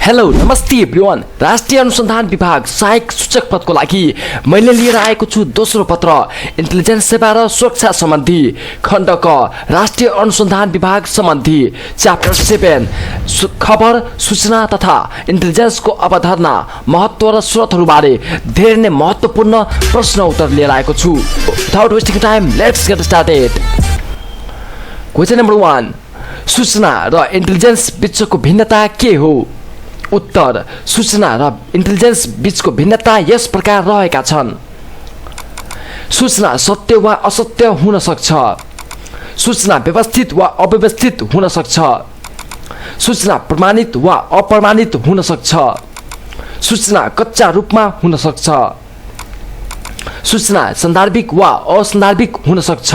Hello नमस्ते everyone. राष्ट्रिय अनुसन्धान विभाग सहायक सूचक पदको लागि मैले लिएर आएको छु दोस्रो पत्र इन्टेलिजेन्स सेवा र सुरक्षा सम्बन्धी खण्ड क राष्ट्रिय अनुसन्धान विभाग सम्बन्धी च्याप्टर 7 खबर सूचना तथा इन्टेलिजेन्सको अवधारणा महत्व र स्रोतहरूबारे धेरै नै महत्त्वपूर्ण प्रश्न उत्तर लिएर आएको छु। Without wasting time let's get started. Question number 1, सूचना र इन्टेलिजेन्स बीचको भिन्नता के हो? उत्तर, सूचना र इन्टेलिजेन्स बीचको भिन्नता यस प्रकार रहेका छन्। सूचना सत्य वा असत्य हुन सक्छ। सूचना व्यवस्थित वा अव्यवस्थित हुन सक्छ। सूचना प्रमाणित वा अप्रमाणित हुन सक्छ। सूचना कच्चा रूपमा हुन सक्छ। सूचना सन्दर्भिक वा असन्दर्भिक हुन सक्छ।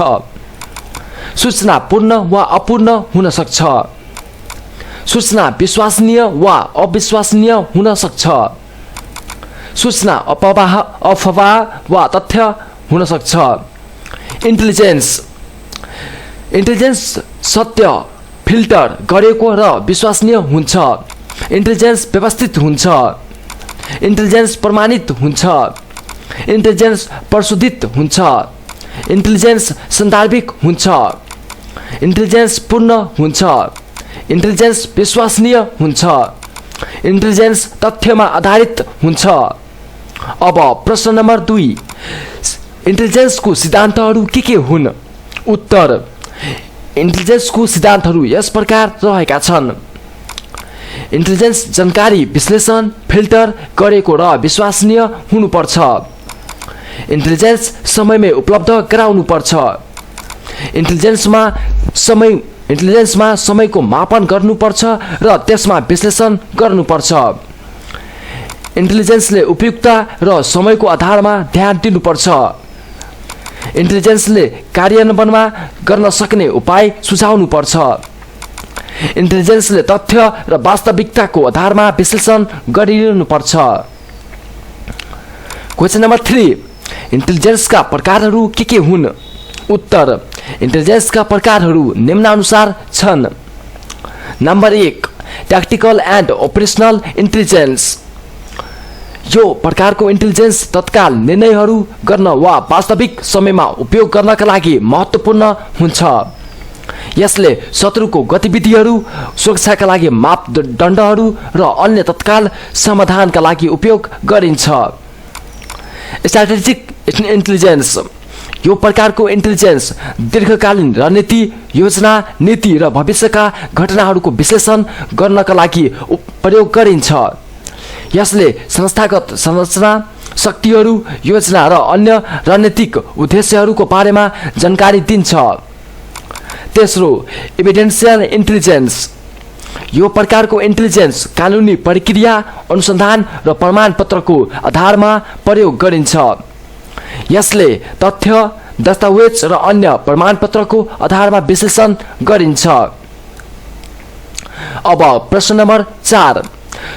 सूचना पूर्ण वा अपूर्ण हुन सक्छ। सूचना विश्वसनीय वा अविश्वसनीय हुन सक्छ। सूचना अफवाह वा तथ्य हुन सक्छ। इन्टेलिजेन्स सत्य फिल्टर गरेको र विश्वसनीय हुन्छ। इन्टेलिजेन्स व्यवस्थित हुन्छ। इन्टेलिजेन्स प्रमाणित हुन्छ। इन्टेलिजेन्स प्रशोधित हुन्छ। इन्टेलिजेन्स सन्दर्भिक हुन्छ। इन्टेलिजेन्स पूर्ण हुन्छ। इन्टेलिजेन्स विश्वसनीय हुन्छ। इन्टेलिजेन्स तथ्यमा आधारित हुन्छ। अब प्रश्न नम्बर 2, इन्टेलिजेन्सको सिद्धान्तहरू के हुन्? उत्तर, इन्टेलिजेन्सको सिद्धान्तहरू यस प्रकार रहेका छन्। इन्टेलिजेन्स जानकारी विश्लेषण फिल्टर गरेको र विश्वसनीय हुनुपर्छ। इन्टेलिजेन्स समयमै उपलब्ध गराउनुपर्छ। इन्टेलिजेन्समा समयको मापन गर्नुपर्छ र त्यसमा विश्लेषण गर्नुपर्छ। इन्टेलिजेन्सले उपयुक्तता र समयको आधारमा ध्यान दिनुपर्छ। इन्टेलिजेन्सले कार्यान्वयनमा गर्न सक्ने उपाय सुझाउनुपर्छ। इन्टेलिजेन्सले तथ्य र वास्तविकताको आधारमा विश्लेषण गरिनुपर्छ। क्वेशन नम्बर 3, इन्टेलिजेन्सका प्रकारहरू के हुन्? उत्तर, इन्टेलिजेन्सका प्रकारहरू निम्नानुसार छन्। Number 1, tactical and operational intelligence. यो प्रकारको इन्टेलिजेन्स तत्काल निर्णयहरू गर्न वा वास्तविक समयमा उपयोग गर्नका लागि महत्त्वपूर्ण हुन्छ। यसले शत्रुको गतिविधिहरू, सुरक्षाका लागि मापदण्डहरू र अन्य तत्काल समाधानका लागि उपयोग गरिन्छ। Strategic intelligence. यो प्रकारको इन्टेलिजेन्स दीर्घकालीन रणनीति, योजना, नीति र भविष्यका घटनाहरूको विश्लेषण गर्नका लागि प्रयोग गरिन्छ। यसले संस्थागत संरचना, शक्तिहरू, योजना र अन्य रणनीतिक उद्देश्यहरूको बारेमा जानकारी दिन्छ। तेस्रो, एभिडेन्सियल इन्टेलिजेन्स। यो प्रकारको इन्टेलिजेन्स कानुनी प्रक्रिया, अनुसन्धान र प्रमाणपत्रको आधारमा प्रयोग गरिन्छ। यसले तथ्य, दस्तावेज र अन्य प्रमाणपत्रको आधारमा विश्लेषण गरिन्छ। अब प्रश्न नम्बर 4,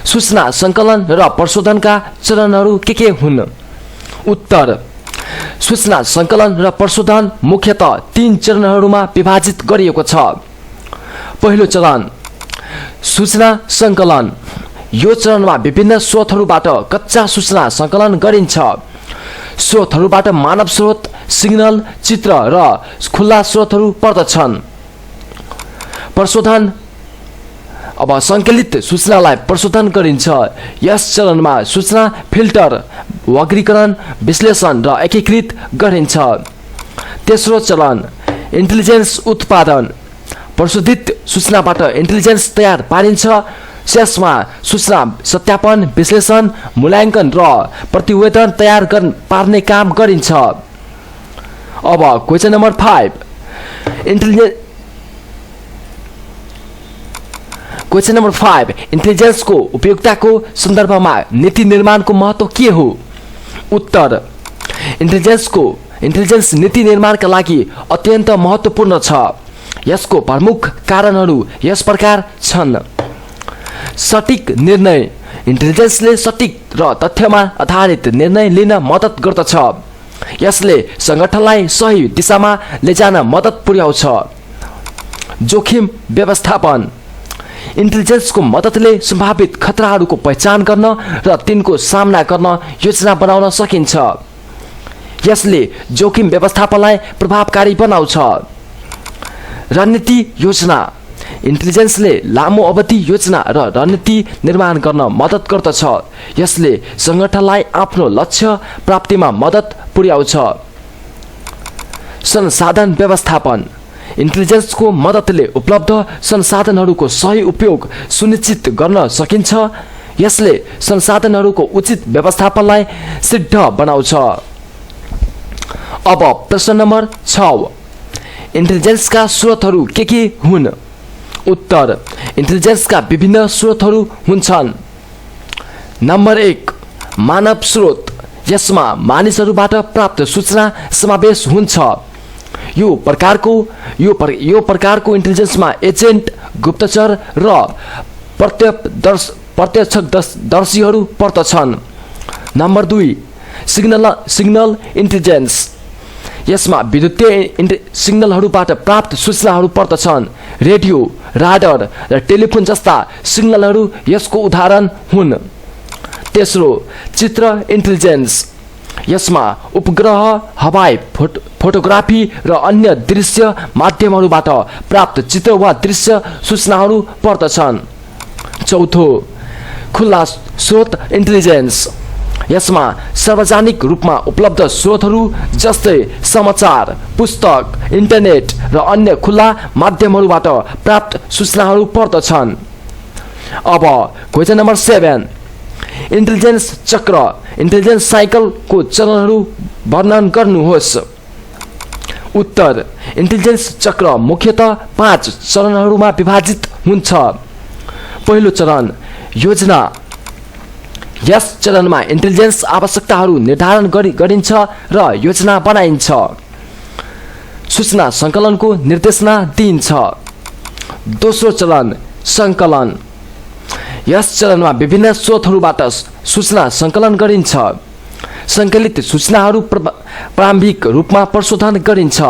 सूचना सङ्कलन र प्रशोधनका चरणहरू के हुन्? उत्तर, सूचना सङ्कलन र प्रशोधन मुख्यतः 3 चरणहरूमा विभाजित गरिएको छ। पहिलो चरण, सूचना सङ्कलन। यो चरणमा विभिन्न स्रोतहरूबाट कच्चा सूचना सङ्कलन गरिन्छ। स्रोतहरूबाट मानव स्रोत, सिग्नल, चित्र र खुल्ला स्रोतहरू पर्दछन्। प्रशोधन। अब सङ्कलित सूचनालाई प्रशोधन गरिन्छ। यस चरणमा सूचना फिल्टर, वर्गीकरण, विश्लेषण र एकीकृत गरिन्छ। तेस्रो चरण, इन्टेलिजेन्स उत्पादन। प्रशोधित सूचनाबाट इन्टेलिजेन्स तयार पारिन्छ। यसमा सूचना सत्यापन, विश्लेषण, मूल्याङ्कन र प्रतिवेदन तयार पार्ने काम गरिन्छ। अब क्वेशन नम्बर 5, इन्टेलिजेन्सको उपयोगिताको सन्दर्भमा नीति निर्माणको महत्त्व के हो? उत्तर, इन्टेलिजेन्स नीति निर्माणका लागि अत्यन्त महत्त्वपूर्ण छ। यसको प्रमुख कारणहरू यस प्रकार छन्। सटीक निर्णय। इन्टेलिजेन्सले सटीक र तथ्यमा आधारित निर्णय लिन मद्दत गर्दछ। यसले सङ्गठनलाई सही दिशामा लैजान मद्दत पुर्याउँछ। जोखिम व्यवस्थापन। इन्टेलिजेन्सको मद्दतले सम्भावित खतराहरूको पहिचान गर्न र तिनको सामना गर्न योजना बनाउन सकिन्छ। यसले जोखिम व्यवस्थापनलाई प्रभावकारी बनाउँछ। रणनीति योजना इन्टेलिजेन्सले लामो अवधि योजना र रणनीति निर्माण गर्न मद्दत गर्दछ। यसले संगठनलाई आफ्नो लक्ष्य प्राप्तिमा मद्दत पुर्याउँछ। संसाधन व्यवस्थापन इन्टेलिजेन्सको मद्दतले उपलब्ध संसाधनहरूको सही उपयोग सुनिश्चित गर्न सकिन्छ। यसले संसाधनहरूको उचित व्यवस्थापनलाई सिद्ध बनाउँछ। अब प्रश्न नम्बर 6, इन्टेलिजेन्सका स्रोतहरू के हुन्? उत्तर, इन्टेलिजेन्सका विभिन्न स्रोतहरू हुन्छन्। नम्बर 1, मानव स्रोत। यसमा मानिसहरूबाट प्राप्त सूचना समावेश हुन्छ। यो प्रकारको इन्टेलिजेन्समा एजेन्ट, गुप्तचर र प्रत्यक्षदर्शीहरू पर्दछन्। Number 2, signal intelligence. यसमा विद्युतीय सिग्नलहरूबाट प्राप्त सूचनाहरू पर्दछन्। रेडियो, राडार र टेलिफोन जस्ता सिग्नलहरू यसको उदाहरण हुन्। तेस्रो, चित्र इन्टेलिजेन्स। यसमा उपग्रह, हवाई फोटोग्राफी र अन्य दृश्य माध्यमहरूबाट प्राप्त चित्र वा दृश्य सूचनाहरू पर्दछन्। चौथो, खुला स्रोत इन्टेलिजेन्स। यसमा सार्वजनिक रूपमा उपलब्ध स्रोतहरू जस्तै समाचार, पुस्तक, इन्टरनेट र अन्य खुला माध्यमहरूबाट प्राप्त सूचनाहरू पर्दछन्। अब क्वेसन नम्बर 7, इन्टेलिजेन्स चक्र, इन्टेलिजेन्स साइकलको चरणहरू वर्णन गर्नुहोस्। उत्तर, इन्टेलिजेन्स चक्र मुख्यतः 5 चरणहरूमा विभाजित हुन्छ। पहिलो चरण, योजना। यस चरणमा इन्टेलिजेन्स आवश्यकताहरू निर्धारण गरिन्छ र योजना बनाइन्छ। सूचना सङ्कलनको निर्देशना दिइन्छ। दोस्रो चरण, सङ्कलन। यस चरणमा विभिन्न स्रोतहरूबाट सूचना सङ्कलन गरिन्छ। सङ्कलित सूचनाहरू प्रारम्भिक रूपमा प्रशोधन गरिन्छ।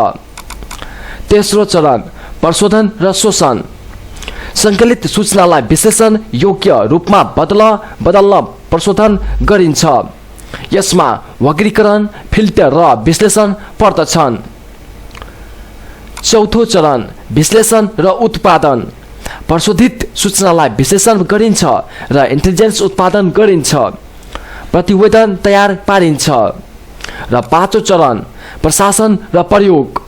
तेस्रो चरण, प्रशोधन र शोषण। सङ्कलित सूचनालाई विश्लेषण योग्य रूपमा बदल्न प्रशोधन गरिन्छ। यसमा वर्गीकरण, फिल्टर र विश्लेषण पर्दछन्। चौथो चरण, विश्लेषण र उत्पादन। प्रशोधित सूचनालाई विश्लेषण गरिन्छ र इन्टेलिजेन्स उत्पादन गरिन्छ, प्रतिवेदन तयार पारिन्छ। र पाँचौँ चरण, प्रशासन र प्रयोग।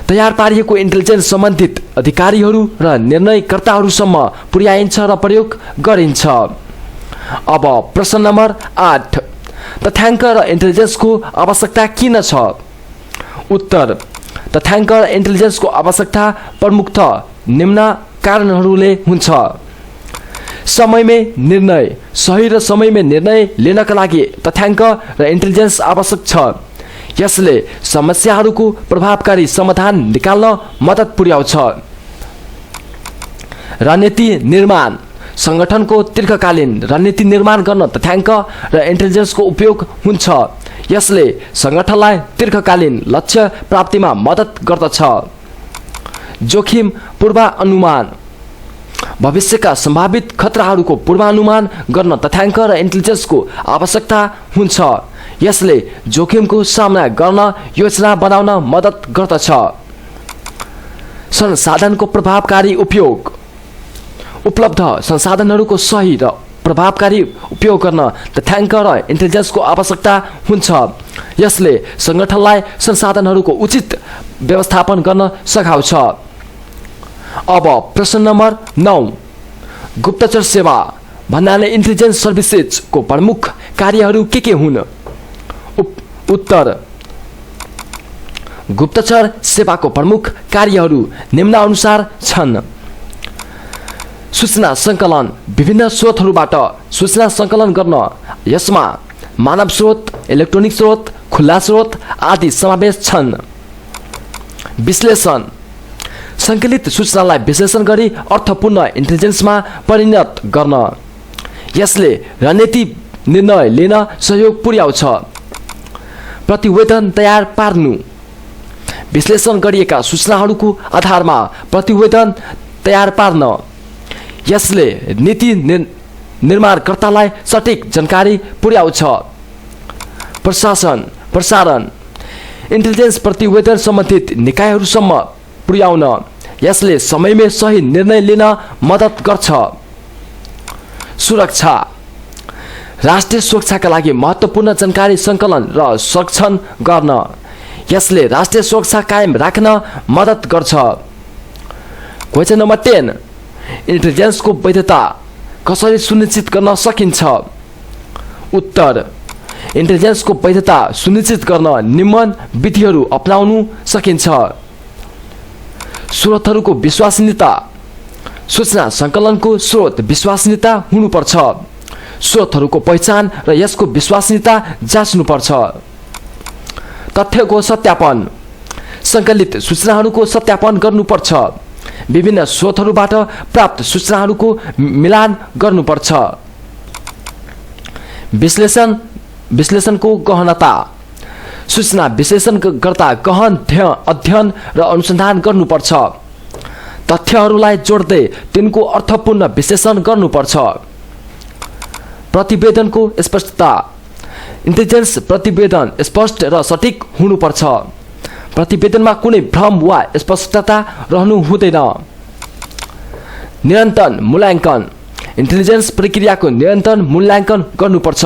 तयार पारिएको इन्टेलिजेन्स सम्बन्धित अधिकारीहरू र निर्णयकर्ताहरूसम्म पुर्याइन्छ र प्रयोग गरिन्छ। अब प्रश्न नम्बर 8, तथ्याङ्क र इन्टेलिजेन्सको आवश्यकता किन छ? उत्तर, तथ्याङ्क र इन्टेलिजेन्सको आवश्यकता प्रमुखतः निम्न कारणहरूले हुन्छ। सही र समयमै निर्णय लिनका लागि तथ्याङ्क र इन्टेलिजेन्स आवश्यक छ। यसले समस्याहरूको प्रभावकारी समाधान निकाल्न मद्दत पुर्याउँछ। रणनीति निर्माण। सङ्गठनको दीर्घकालीन रणनीति निर्माण गर्न तथ्याङ्क र इन्टेलिजेन्सको उपयोग हुन्छ। यसले सङ्गठनलाई दीर्घकालीन लक्ष्य प्राप्तिमा मद्दत गर्दछ। जोखिम पूर्वानुमान। भविष्यका सम्भावित खतराहरूको पूर्वानुमान गर्न तथ्याङ्क र इन्टेलिजेन्सको आवश्यकता हुन्छ। यसले जोखिमको सामना गर्न योजना बनाउन मद्दत गर्दछ। संसाधनको प्रभावकारी उपयोग। उपलब्ध संसाधनहरूको सही र प्रभावकारी उपयोग गर्न तथ्याङ्क र इन्टेलिजेन्सको आवश्यकता हुन्छ। यसले सङ्गठनलाई संसाधनहरूको उचित व्यवस्थापन गर्न सघाउँछ। अब प्रश्न नम्बर 9, गुप्तचर सेवा भन्नाले इन्टेलिजेन्स सर्भिसेजको प्रमुख कार्यहरू के हुन्? उत्तर, गुप्तचर सेवाको प्रमुख कार्यहरू निम्नानुसार छन्। सूचना सङ्कलन। विभिन्न स्रोतहरूबाट सूचना सङ्कलन गर्न यसमा मानव स्रोत, इलेक्ट्रोनिक स्रोत, खुला स्रोत आदि समावेश छन्। विश्लेषण। सङ्कलित सूचनालाई विश्लेषण गरी अर्थपूर्ण इन्टेलिजेन्समा परिणत गर्न। यसले रणनीति निर्णय लिन सहयोग पुर्याउँछ। प्रतिवेदन तयार पार्नु। विश्लेषण गरिएका सूचनाहरूको आधारमा प्रतिवेदन तयार पार्न। यसले नीति निर्माणकर्तालाई सठिक जानकारी पुर्याउँछ। प्रसारण इन्टेलिजेन्स प्रतिवेदन सम्बन्धित निकायहरूसम्म पुर्याउन यसले समयमै सही निर्णय लिन मद्दत गर्छ। सुरक्षा राष्ट्रिय सुरक्षाका लागि महत्त्वपूर्ण जानकारी सङ्कलन र संरक्षण गर्न यसले राष्ट्रिय सुरक्षा कायम राख्न मद्दत गर्छ। क्वेसन नम्बर 10 इन्टेलिजेन्सको वैधता कसरी सुनिश्चित गर्न सकिन्छ? उत्तर इन्टेलिजेन्सको वैधता सुनिश्चित गर्न निम्न विधिहरू अपनाउनु सकिन्छ। स्रोतहरूको विश्वसनीयता सूचना सङ्कलनको स्रोत विश्वसनीयता हुनुपर्छ। स्रोतहरूको पहिचान र यसको विश्वसनीयता जाँच्नुपर्छ। तथ्यको सत्यापन सङ्कलित सूचनाहरूको सत्यापन गर्नुपर्छ। विभिन्न स्रोतहरूबाट प्राप्त सूचनाहरूको मिलान गर्नुपर्छ। विश्लेषणको गहनता सूचना विश्लेषण गर्दा गहन अध्ययन र अनुसन्धान गर्नुपर्छ। तथ्यहरूलाई जोड्दै तिनको अर्थपूर्ण विश्लेषण गर्नुपर्छ। प्रतिवेदनको स्पष्टता इन्टेलिजेन्स प्रतिवेदन स्पष्ट र सठिक हुनुपर्छ। प्रतिवेदनमा कुनै भ्रम वा स्पष्टता रहनु हुँदैन। निरन्तर मूल्याङ्कन इन्टेलिजेन्स प्रक्रियाको निरन्तर मूल्याङ्कन गर्नुपर्छ।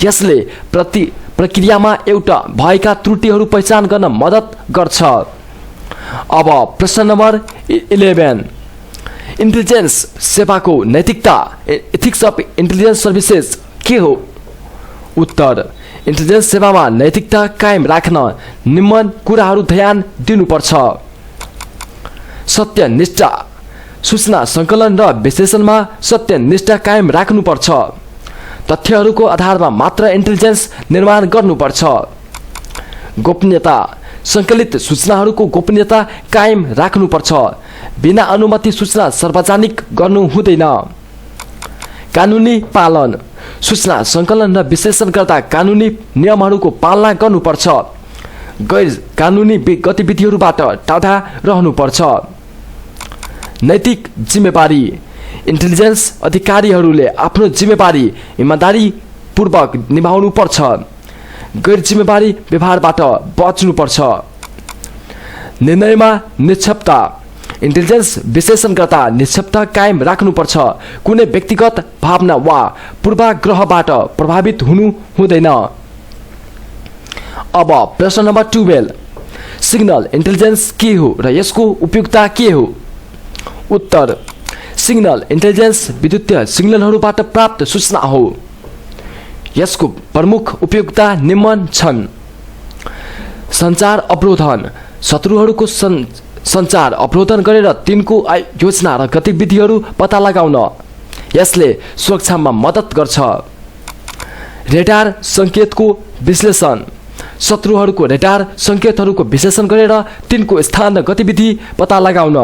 यसले प्रक्रियामा एउटा भएका त्रुटिहरू पहिचान गर्न मद्दत गर्छ। अब प्रश्न नम्बर 11 इन्टेलिजेन्स सेवाको नैतिकता एथिक्स अफ इन्टेलिजेन्स सर्भिसेस के हो? उत्तर इन्टेलिजेन्स सेवामा नैतिकता कायम राख्न निम्न कुराहरू ध्यान दिनुपर्छ। सत्यनिष्ठा सूचना सङ्कलन र विश्लेषणमा सत्यनिष्ठा कायम राख्नुपर्छ। तथ्यहरूको आधारमा मात्र इन्टेलिजेन्स निर्माण गर्नुपर्छ। गोपनीयता सङ्कलित सूचनाहरूको गोपनीयता कायम राख्नुपर्छ। बिना अनुमति सूचना सार्वजनिक गर्नु हुँदैन। कानुनी पालन सूचना सङ्कलन र विश्लेषण गर्दा कानुनी नियमहरूको पालना गर्नुपर्छ। गैर कानुनी गतिविधिहरूबाट टाढा रहनुपर्छ। नैतिक जिम्मेवारी इन्टेलिजेन्स अधिकारीहरूले आफ्नो जिम्मेवारी इमानदारीपूर्वक निभाउनु पर्छ। गैर जिम्मेवारी व्यवहारबाट बच्नुपर्छ। निर्णयमा निष्पक्षता इन्टेलिजेन्स विश्लेषण गर्दा निष्पक्षता कायम राख्नुपर्छ। कुनै व्यक्तिगत भावना वा पूर्वाग्रहबाट प्रभावित हुनु हुँदैन। अब प्रश्न नम्बर 12 सिग्नल इन्टेलिजेन्स के हो र यसको उपयोगिता के हो? उत्तर सिग्नल इन्टेलिजेन्स विद्युतीय सिग्नलहरूबाट प्राप्त सूचना हो। यसको प्रमुख उपयोगिता निम्न छन्। सञ्चार अवरोधन शत्रुहरूको सञ्चार अवरोधन गरेर तिनको योजना र गतिविधिहरू पत्ता लगाउन यसले सुरक्षामा मद्दत गर्छ। रेडार सङ्केतको विश्लेषण शत्रुहरूको रेडार सङ्केतहरूको विश्लेषण गरेर तिनको स्थान र गतिविधि पत्ता लगाउन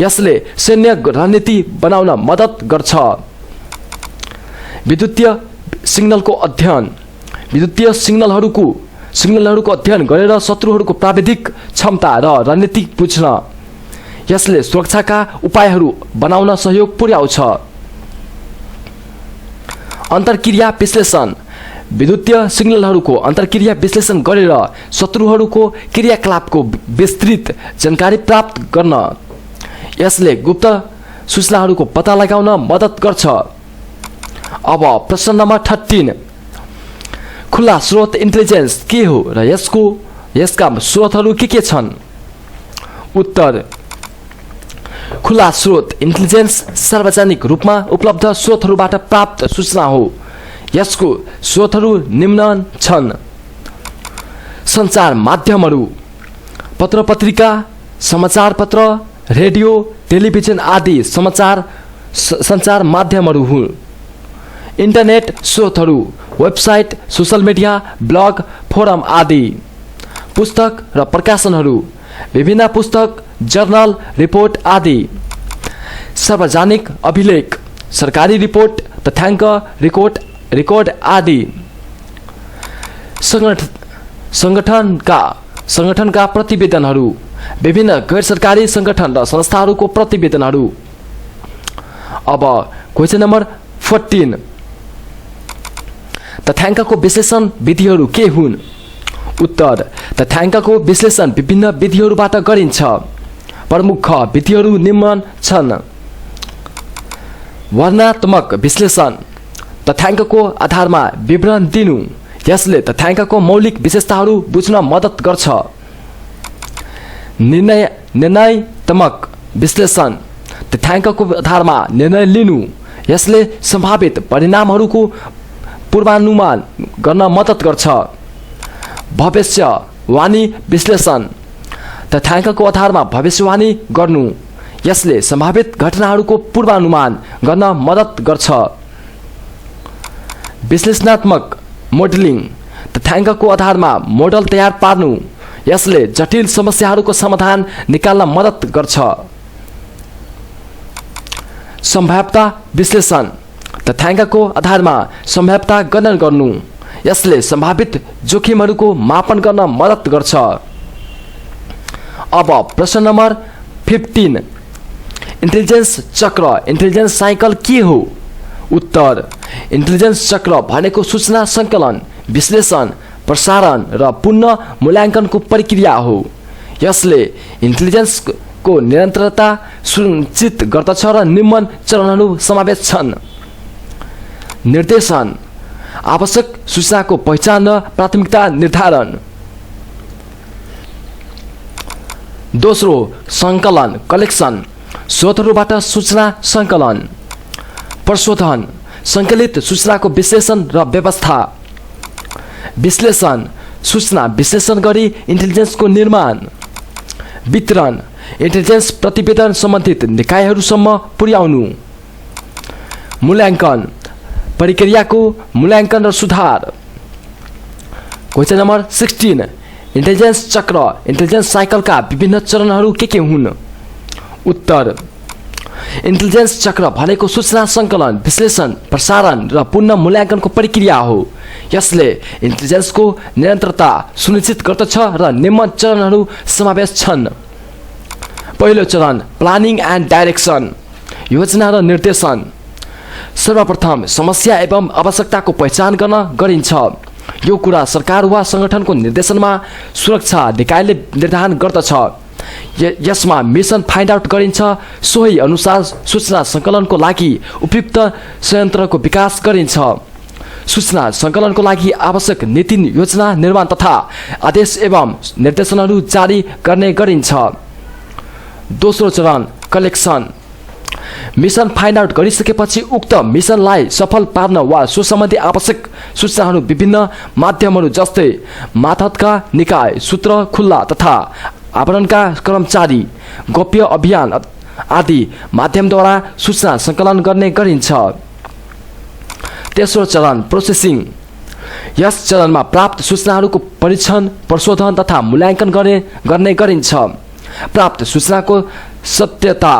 यसले सैन्य रणनीति बनाउन मद्दत गर्छ। विद्युतीय सिग्नलको अध्ययन विद्युतीय सिग्नलहरूको अध्ययन गरेर शत्रुहरूको प्राविधिक क्षमता र रणनीति बुझ्न यसले सुरक्षाका उपायहरू बनाउन सहयोग पुर्याउँछ। अन्तर्क्रिया विश्लेषण विद्युतीय सिग्नलहरूको अन्तर्क्रिया विश्लेषण गरेर शत्रुहरूको क्रियाकलापको विस्तृत जानकारी प्राप्त गर्न यसले गुप्त सूचनाहरूको पत्ता लगाउन मद्दत गर्छ। अब प्रश्न नम्बर 13 खुला स्रोत इन्टेलिजेन्स के हो र यसका स्रोतहरू के छन्? उत्तर खुला स्रोत इन्टेलिजेन्स सार्वजनिक रूपमा उपलब्ध स्रोतहरूबाट प्राप्त सूचना हो। यसको स्रोतहरू निम्न छन्। सञ्चार माध्यमहरू पत्रपत्रिका समाचारपत्र रेडियो टेलिभिजन आदि सञ्चार माध्यमहरू हुन्। इन्टरनेट स्रोतहरू website social media blog forum आदि। पुस्तक र प्रकाशनहरू विभिन्न पुस्तक जर्नल रिपोर्ट आदि। सार्वजनिक अभिलेख सरकारी रिपोर्ट तथ्याङ्क रेकर्ड आदि। सङ्गठनका प्रतिवेदनहरू विभिन्न गैर सरकारी सङ्गठन र संस्थाहरूको प्रतिवेदनहरू। अब क्वेसन नम्बर 14 तथ्याङ्कको विश्लेषण विधिहरू के हुन्? उत्तर तथ्याङ्कको विश्लेषण विभिन्न विधिहरूबाट गरिन्छ। प्रमुख विधिहरू निम्न छन्। वर्णनात्मक विश्लेषण तथ्याङ्कको आधारमा विवरण दिनु, यसले तथ्याङ्कको मौलिक विशेषताहरू बुझ्न मद्दत गर्छ। निर्णयात्मक विश्लेषण तथ्याङ्कको आधारमा निर्णय लिनु, यसले सम्भावित परिणामहरूको पूर्वानुमान गर्न मद्दत गर्छ। भविष्यवाणी विश्लेषण तथ्याङ्कको आधारमा भविष्यवाणी गर्नु, यसले सम्भावित घटनाहरूको पूर्वानुमान गर्न मद्दत गर्छ। विश्लेषणात्मक मोडलिङ तथ्याङ्कको आधारमा मोडल तयार पार्नु, यसले जटिल समस्याहरूको समाधान निकाल्न मद्दत गर्छ। सम्भाव्यता विश्लेषण तथ्याङ्कको आधारमा सम्भाव्यता गणना गर्नु, यसले सम्भावित जोखिमहरूको मापन गर्न मद्दत गर्छ। अब प्रश्न नम्बर 15 इन्टेलिजेन्स चक्र इन्टेलिजेन्स साइकल के हो? उत्तर इन्टेलिजेन्स चक्र भनेको सूचना सङ्कलन, विश्लेषण, प्रसारण र पुनः मूल्याङ्कनको प्रक्रिया हो। यसले इन्टेलिजेन्सको निरन्तरता सुनिश्चित गर्दछ र निम्न चरणहरू समावेश छन्। निर्देशन आवश्यक सूचनाको पहिचान र प्राथमिकता निर्धारण। दोस्रो सङ्कलन कलेक्सन स्रोतहरूबाट सूचना सङ्कलन। प्रशोधन सङ्कलित सूचनाको विश्लेषण र व्यवस्था। विश्लेषण सूचना विश्लेषण गरी इन्टेलिजेन्सको निर्माण। वितरण इन्टेलिजेन्स प्रतिवेदन सम्बन्धित निकायहरूसम्म पुर्याउनु। मूल्याङ्कन प्रक्रियाको मूल्याङ्कन र सुधार। क्वेसन नम्बर 16 इन्टेलिजेन्स चक्र इन्टेलिजेन्स साइकलका विभिन्न चरणहरू के हुन्? उत्तर इन्टेलिजेन्स चक्र भनेको सूचना सङ्कलन, विश्लेषण, प्रसारण र पुनः मूल्याङ्कनको प्रक्रिया हो। यसले इन्टेलिजेन्सको निरन्तरता सुनिश्चित गर्दछ र निम्न चरणहरू समावेश छन्। पहिलो चरण प्लानिङ एन्ड डाइरेक्सन योजना र निर्देशन। सर्वप्रथम समस्या एवं आवश्यकताको पहिचान गर्न गरिन्छ। यो कुरा सरकार वा सङ्गठनको निर्देशनमा सुरक्षा निकायले निर्धारण गर्दछ। यसमा मिसन फाइन्ड आउट गरिन्छ। सोही अनुसार सूचना सङ्कलनको लागि उपयुक्त संयन्त्रको विकास गरिन्छ। सूचना सङ्कलनको लागि आवश्यक नीति योजना निर्माण तथा आदेश एवं निर्देशनहरू जारी गर्ने गरिन्छ। दोस्रो चरण कलेक्सन मिसन फाइन्ड आउट गरिसकेपछि उक्त मिसनलाई सफल पार्न वा सो सम्बन्धी आवश्यक सूचनाहरू विभिन्न माध्यमहरू जस्तै मातहतका निकाय, सूत्र खुल्ला तथा आवरणका कर्मचारी, गोप्य अभियान आदि माध्यमद्वारा सूचना सङ्कलन गर्ने गरिन्छ। तेस्रो चरण प्रोसेसिङ यस चरणमा प्राप्त सूचनाहरूको परीक्षण, प्रशोधन तथा मूल्याङ्कन गर्ने गरिन्छ। प्राप्त सूचनाको सत्यता,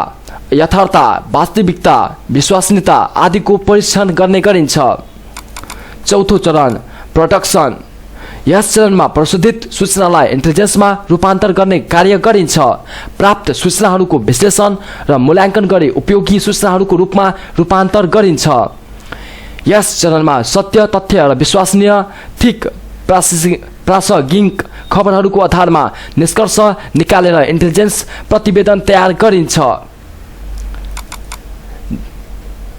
यथार्थता, वास्तविकता, विश्वसनीयता आदिको परीक्षण गर्ने गरिन्छ। चौथो चरण प्रोडक्सन यस चरणमा प्रशोधित सूचनालाई इन्टेलिजेन्समा रूपान्तर गर्ने कार्य गरिन्छ। प्राप्त सूचनाहरूको विश्लेषण र मूल्याङ्कन गरी उपयोगी सूचनाहरूको रूपमा रूपान्तर गरिन्छ। यस चरणमा सत्य, तथ्य र विश्वसनीय ठिक प्रासङ्गिक खबरहरूको आधारमा निष्कर्ष निकालेर इन्टेलिजेन्स प्रतिवेदन तयार गरिन्छ।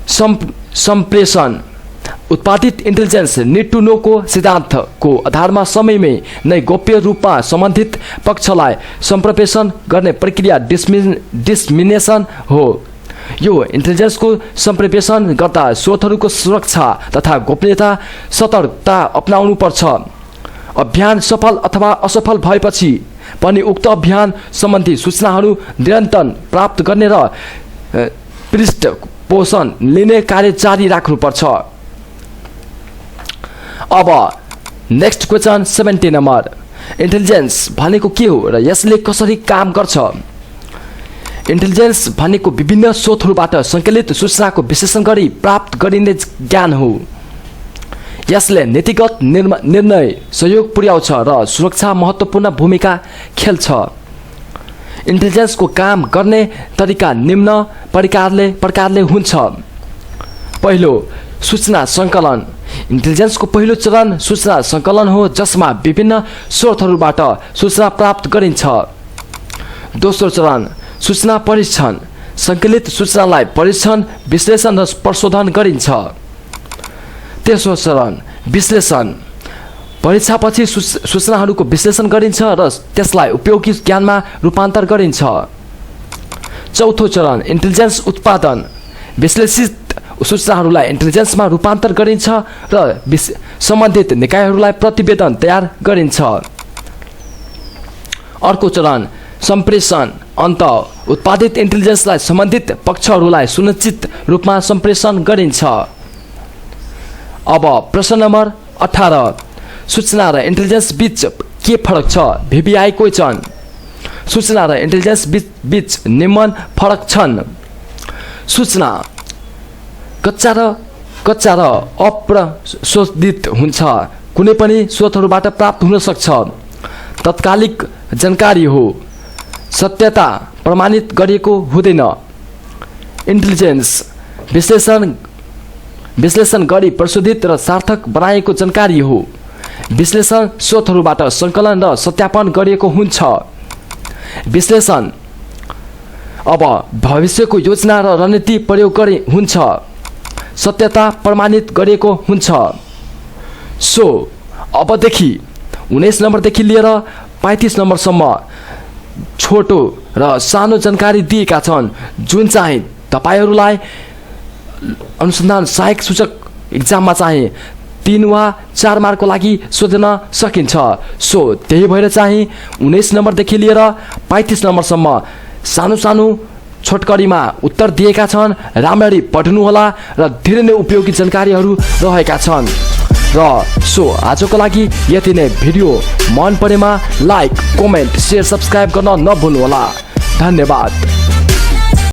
सम्प्रेषण उत्पादित इन्टेलिजेन्स निड टु नो को सिद्धान्तको आधारमा समयमै नै गोप्य रूपमा सम्बन्धित पक्षलाई सम्प्रेषण गर्ने प्रक्रिया डिसमिनेसन हो। यो इन्टेलिजेन्सको सम्प्रेषण गर्दा स्रोतहरूको सुरक्षा तथा गोपनीयता सतर्कता अपनाउनु पर्छ। अभियान सफल अथवा असफल भएपछि पनि उक्त अभियान सम्बन्धी सूचनाहरू निरन्तर प्राप्त गर्ने र पृष्ठपोषण लिने कार्य जारी राख्नुपर्छ। अब नेक्स्ट क्वेसन 17 नम्बर इन्टेलिजेन्स भनेको के हो र यसले कसरी काम गर्छ? इन्टेलिजेन्स भनेको विभिन्न स्रोतहरूबाट सङ्कलित सूचनाको विश्लेषण गरी प्राप्त गरिने ज्ञान हो। यसले नीतिगत निर्णय सहयोग पुर्याउँछ र सुरक्षा महत्त्वपूर्ण भूमिका खेल्छ। इन्टेलिजेन्सको काम गर्ने तरिका निम्न प्रकारले हुन्छ। पहिलो, सूचना सङ्कलन। इन्टेलिजेन्सको पहिलो चरण सूचना सङ्कलन हो, जसमा विभिन्न स्रोतहरूबाट सूचना प्राप्त गरिन्छ। दोस्रो चरण सूचना परीक्षण। सङ्कलित सूचनालाई परीक्षण, विश्लेषण र प्रशोधन गरिन्छ। तेस्रो चरण विश्लेषण। परीक्षापछि सूचनाहरूको विश्लेषण गरिन्छ र त्यसलाई उपयोगी ज्ञानमा रूपान्तर गरिन्छ। चौथो चरण इन्टेलिजेन्स उत्पादन। विश्लेषित सूचनाहरूलाई इन्टेलिजेन्समा रूपान्तर गरिन्छ र सम्बन्धित निकायहरूलाई प्रतिवेदन तयार गरिन्छ। अर्को चरण सम्प्रेषण। अन्त उत्पादित इन्टेलिजेन्सलाई सम्बन्धित पक्षहरूलाई सुनिश्चित रूपमा सम्प्रेषण गरिन्छ। अब प्रश्न नम्बर 18, सूचना र इन्टेलिजेन्स बीच के फरक छ? VBI question. सूचना र इन्टेलिजेन्स बीच निम्न फरक छन्। सूचना कच्चा र अप्रशोधित हुन्छ, कुनै पनि स्रोतहरूबाट प्राप्त हुन सक्छ। तत्कालिक जानकारी हो, सत्यता प्रमाणित गरिएको हुँदैन। इन्टेलिजेन्स विश्लेषण गरी प्रशोधित र सार्थक बनाएको जानकारी हो। विश्लेषण स्रोतहरूबाट सङ्कलन र सत्यापन गरिएको हुन्छ। विश्लेषण अब भविष्यको योजना र रणनीति प्रयोग गरी हुन्छ। सत्यता प्रमाणित गरिएको हुन्छ। सो अबदेखि 19 नम्बरदेखि लिएर 35 नम्बरसम्म छोटो र सानो जानकारी दिएका छन्, जुन चाहिँ तपाईहरूलाई अनुसन्धान सहायक सूचक इक्जाममा चाहिँ 3 वा 4 मार्कको लागि सोध्न सकिन्छ। सो त्यही भएर चाहिँ 19 नम्बरदेखि लिएर 35 नम्बरसम्म सानो छोटकरीमा उत्तर दिएका छन्। राम्ररी पढ्नुहोला र धेरै नै उपयोगी जानकारीहरू रहेका छन्। र सो आजको लागि यति नै। भिडियो मन परेमा लाइक, कमेन्ट, शेयर, सब्सक्राइब गर्न नभुल्नुहोला। धन्यवाद।